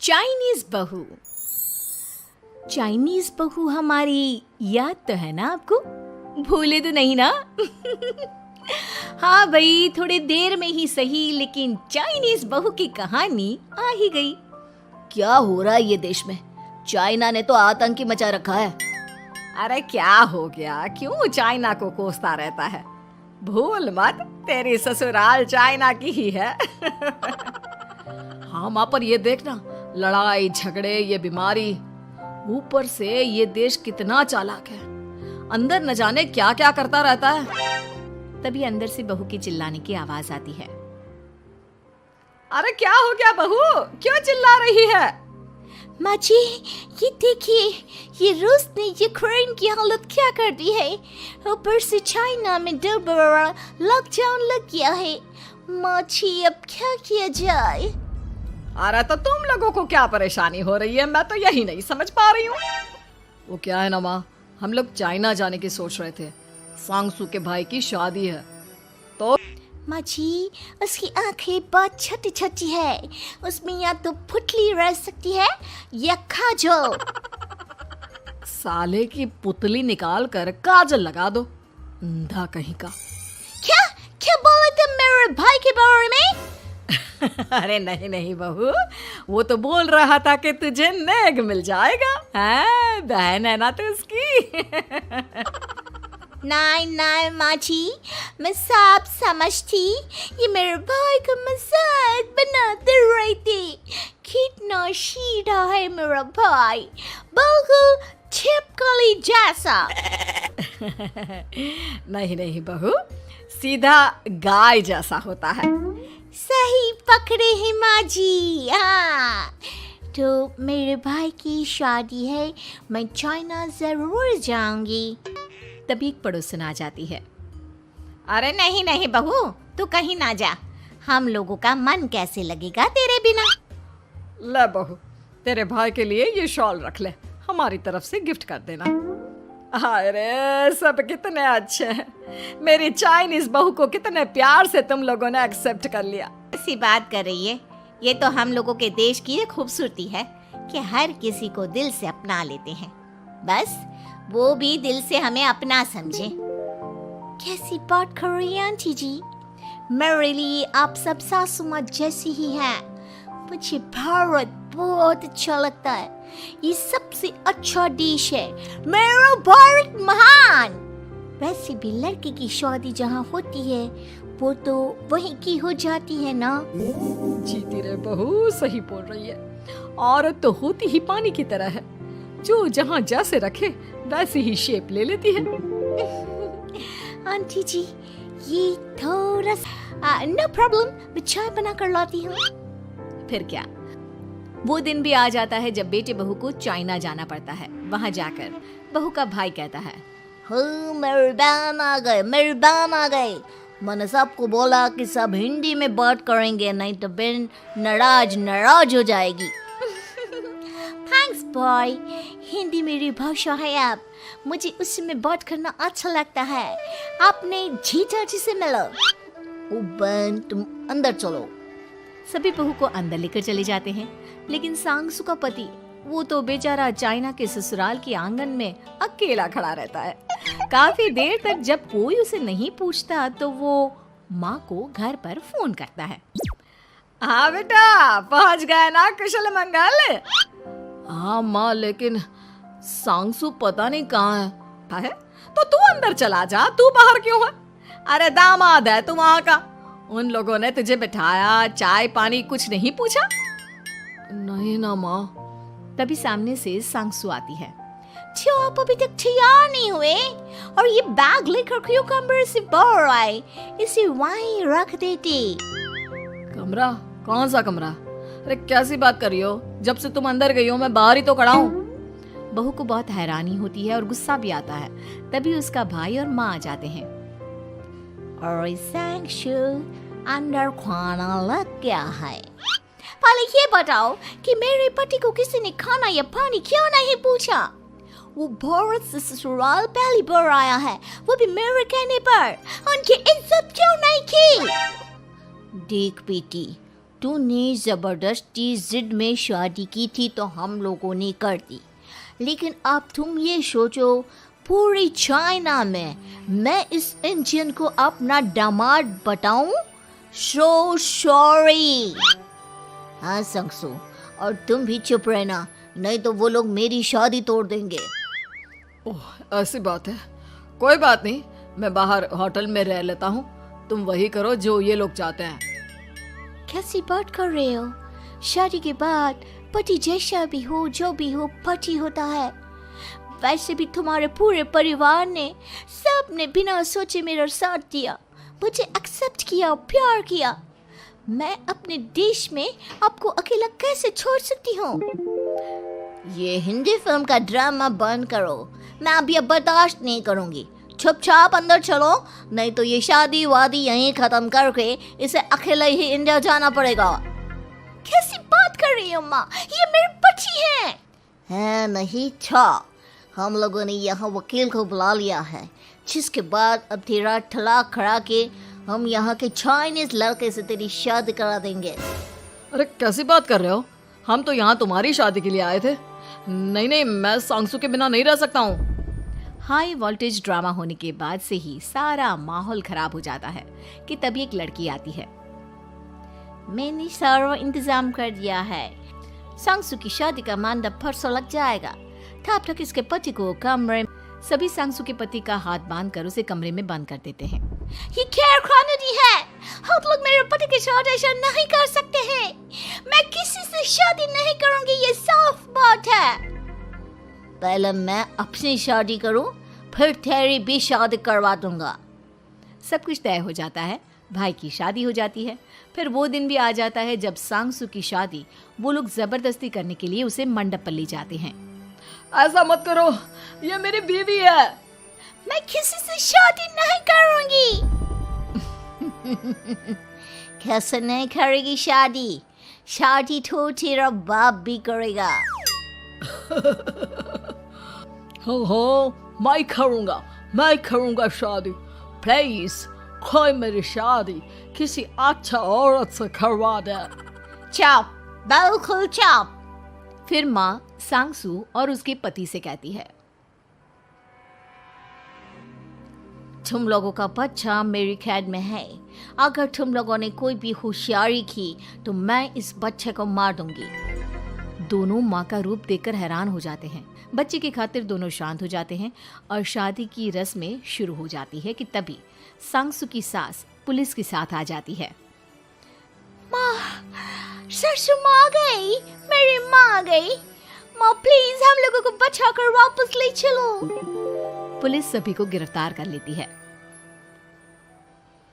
Chinese बहू। Chinese बहू हमारी याद तो है ना आपको? भूले तो नहीं ना? हाँ भाई, थोड़ी देर में ही सही, लेकिन चाइनीज बहू की कहानी आ ही गई। क्या हो रहा है ये देश में? चाइना ने तो आतंकी मचा रखा है। अरे क्या हो गया? क्यों चाइना को कोसता रहता है? भूल मत, तेरी ससुराल चाइना की ही है। हाँ माँ, पर ये देखना, लड़ाई झगड़े, ये बीमारी, ऊपर से ये देश कितना चालाक है, अंदर न जाने क्या क्या करता रहता है। तभी अंदर से बहू की चिल्लाने की आवाज आती है। अरे क्या हो गया बहू, क्यों चिल्ला रही है? माँ जी, ये देखिए, ये रूस ने यूक्रेन की हालत क्या कर दी है। ऊपर से चाइना में दोबारा लॉकडाउन लग गया है। माँ जी, अब क्या किया जाए? अरे तो तुम लोगों को क्या परेशानी हो रही है, मैं तो यही नहीं समझ पा रही हूँ। वो क्या है ना माँ, हम लोग चाइना जाने की सोच रहे थे, सांगसू के भाई की शादी है तो। माँ जी, उसकी आंखें बहुत छोटी छोटी है, उसमें या तो पुतली रह सकती है या काजल। साले की पुतली निकाल कर काजल लगा दो, अंधा कहीं का। क्या क्या बोले तुम मेरे भाई के बारे में? अरे नहीं नहीं बहू, वो तो बोल रहा था कि तुझे नेग मिल जाएगा। हाँ, बहन है ना तो उसकी। नहीं नहीं माँ जी, मैं सब समझती, ये मेरे भाई का मजाक बनाते रहती। कितना सीधा है मेरा भाई, बिल्कुल छिपकली जैसा। नहीं नहीं बहू, सीधा गाय जैसा होता है। सही पकड़े हैं माँ जी। हाँ, तो मेरे भाई की शादी है, मैं चाइना जरूर जाऊंगी। तभी एक पड़ोसन आ जाती है। अरे नहीं नहीं बहू, तू कहीं ना जा, हम लोगों का मन कैसे लगेगा तेरे बिना। ले बहू, तेरे भाई के लिए ये शॉल रख ले, हमारी तरफ से गिफ्ट कर देना। अरे सब कितने अच्छे हैं, मेरी चाइनीज बहू को कितने प्यार से तुम लोगों ने एक्सेप्ट कर लिया। ऐसी बात कर रही है, ये तो हम लोगों के देश की खूबसूरती है कि हर किसी को दिल से अपना लेते हैं, बस वो भी दिल से हमें अपना समझे। कैसी बात कर रही हैं आंटी जी? मेरे लिए आप सब सासू माँ जैसी ही हैं। मुझे भारत बहुत अच्छा लगता है, ये सबसे अच्छा देश है, मेरा भारत महान। वैसे भी लड़के की शादी जहाँ होती है वो तो वहीं की हो जाती है ना। जीती रे बहू, सही बोल रही है। औरत तो होती ही पानी की तरह है, जो जहाँ जैसे रखे वैसी ही शेप ले लेती है। आंटी जी, ये थोड़ा नो प्रॉब्लम, मैं चाय बना कर लाती हूँ। फिर क्या, वो दिन भी आ जाता है जब बेटे बहू को चाइना जाना पड़ता है। वहाँ जाकर बहू का भाई कहता है, मेहरबान आ गए, मेहरबान आ गए। मैंने सबको बोला कि सब हिंदी में बात करेंगे, नहीं तो बहन नाराज हो जाएगी। थैंक्स बॉय, हिंदी मेरी भाषा है, आप मुझे उसमें बात करना अच्छा लगता है। आपने जीजा जी से मिलो। ओ बहन, तुम अंदर चलो। सभी बहू को अंदर लेकर चले जाते हैं, लेकिन सांगसू का पति, वो तो बेचारा चाइना के ससुराल के आंगन में अकेला खड़ा रहता है। काफी देर तक जब कोई उसे नहीं पूछता तो वो माँ को घर पर फोन करता है। हाँ बेटा, पहुँच गए ना कुशल मंगल? हाँ माँ, लेकिन सांगसू पता नहीं कहाँ है। तो तू अंदर चला जा, तू बाहर क्यों है? अरे दामाद है तू वहाँ का, उन लोगों ने तुझे बिठाया, चाय पानी कुछ नहीं पूछा? नहीं ना माँ। तभी सामने से सांगसू आती है। क्यों आप अभी तक तैयार नहीं हुए? और ये बैग लेकर क्यूकम्बर से बाहर आए, इसे वहीं रख देती। कमरा? कौन सा कमरा? अरे कैसी बात कर रही हो? जब से तुम अंदर गई हो मैं बाहर ही तो खड़ा हूँ। बहू को बहुत हैरानी होती है और गुस्सा भी आता है। तभी उसका भाई और माँ आ जाते हैं। और सांगसू, अंदर खाना लग गया है। पहले ये बताओ कि मेरे पति को किसी ने खाना या पानी क्यों नहीं पूछा? वो भारत से ससुराल पहली बार आया है, वो भी मेरे कहने पर। उनकी इज्जत क्यों नहीं की? देख बेटी, तूने जबरदस्ती जिद में शादी की थी तो हम लोगों ने कर दी, लेकिन अब तुम ये सोचो पूरी चाइना में मैं इस इंडियन को अपना दामाद बताऊं? So sorry. हाँ संगसू, और तुम भी चुप रहना, नहीं तो वो लोग मेरी शादी तोड़ देंगे। ओह, ऐसी बात है। कोई बात नहीं, मैं बाहर होटल में रह लेता हूँ, तुम वही करो जो ये लोग चाहते हैं। कैसी बात कर रहे हो? शादी के बाद पति जैसा भी हो, जो भी हो, पति होता है। वैसे भी तुम्हारे पूरे परिवार ने, सबने बिना सोचे मेरा साथ दिया, मुझे एक्सेप्ट किया, प्यार किया। मैं अपने देश में आपको अकेला कैसे छोड़ सकती हूँ? ये हिंदी फिल्म का ड्रामा बंद करो, मैं अभी अब बर्दाश्त नहीं करूँगी। चुपचाप अंदर चलो, नहीं तो ये शादी वादी यहीं खत्म करके इसे अकेले ही इंडिया जाना पड़ेगा। कैसी बात कर रही हो माँ, ये मेरे पति हैं। है नहीं था, हम लोगों ने यहाँ वकील को बुला लिया है, जिसके बाद अब तेरा तलाक करा के हम यहाँ के चाइनीज लड़के से तेरी शादी करा देंगे। अरे कैसी बात कर रहे हो? हम तो यहाँ तुम्हारी शादी के लिए आए थे। नहीं नहीं, मैं सांगसू के बिना नहीं रह सकता हूँ। हाई वोल्टेज ड्रामा होने के बाद से ही सारा माहौल खराब हो जाता है कि तभी एक लड़की आती है। मैंने सारा इंतजाम कर दिया है, सांगसू की शादी का मंडप परसों लग जाएगा। तब तक इसके पति को कमरे, सभी सांगसू के पति का हाथ बांधकर उसे कमरे में बंद कर देते हैं। ये क्या कानूनी है? आप लोग मेरे पति के साथ ऐसा नहीं कर सकते हैं। मैं किसी से शादी नहीं करूंगी, ये साफ बात है। पहले मैं अपनी शादी करूं, फिर तेरी भी शादी करवा दूंगा। सब कुछ तय हो जाता है, भाई की शादी हो जाती है। फिर वो दिन भी आ जाता है जब सांगसू की शादी वो लोग जबरदस्ती करने के लिए उसे मंडप पर ले जाते हैं। ऐसा मत करो, ये मेरी बीवी है। मैं किसी से शादी नहीं करूंगी। कैसे नहीं करेगी शादी? शादी तो तेरा बाप भी करेगा। हो, मैं करूंगा शादी। प्लीज कोई मेरी शादी किसी अच्छा औरत से करवा दे। चुप, बिल्कुल चुप। फिर माँ सांगसू और उसके पति से कहती है, तुम लोगों का बच्चा मेरी कैद में है। अगर तुम लोगों ने कोई भी होशियारी की तो मैं इस बच्चे को मार दूंगी। दोनों माँ का रूप देखकर हैरान हो जाते हैं। बच्चे की खातिर दोनों शांत हो जाते हैं और शादी की रस्में शुरू हो जाती है कि तभी सांगसू की सास पुलिस के साथ आ जाती है। माँ, सरसू माँ आ गई, मेरी माँ आ गई। माँ प्लीज हम लोगों को बचाकर वापस ले चलो। पुलिस सभी को गिरफ्तार कर लेती है।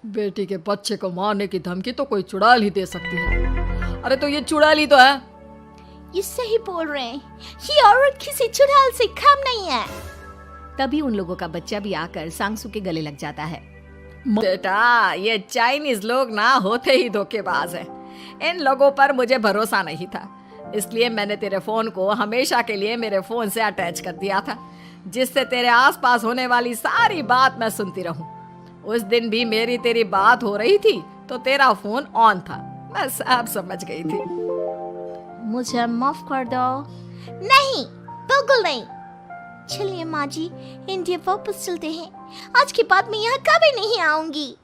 बेटी के बच्चे को मारने की धमकी तो कोई चुड़ैल ही दे सकती है। अरे तो ये चुड़ैल ही तो है। ये सही बोल रहे हैं, ये औरत किसी चुड़ैल से कम नहीं है। तभी उन लोगों का बच्चा भी आकर सांगसू के गले लग जाता है। बेटा, ये चाइनीज लोग ना होते ही धोखेबाज हैं। इन लोगों पर मुझे भरोसा नहीं था, इसलिए मैंने तेरे फोन को हमेशा के लिए मेरे फोन से अटैच कर दिया था, जिससे तेरे आसपास होने वाली सारी बात मैं सुनती रहूं। उस दिन भी मेरी तेरी बात हो रही थी तो तेरा फोन ऑन था, मैं सब समझ गई थी। मुझे माफ कर दो। नहीं, बिल्कुल नहीं। चलिए माँ जी, इंडिया वापस चलते हैं। आज के बाद मैं यहाँ कभी नहीं आऊंगी।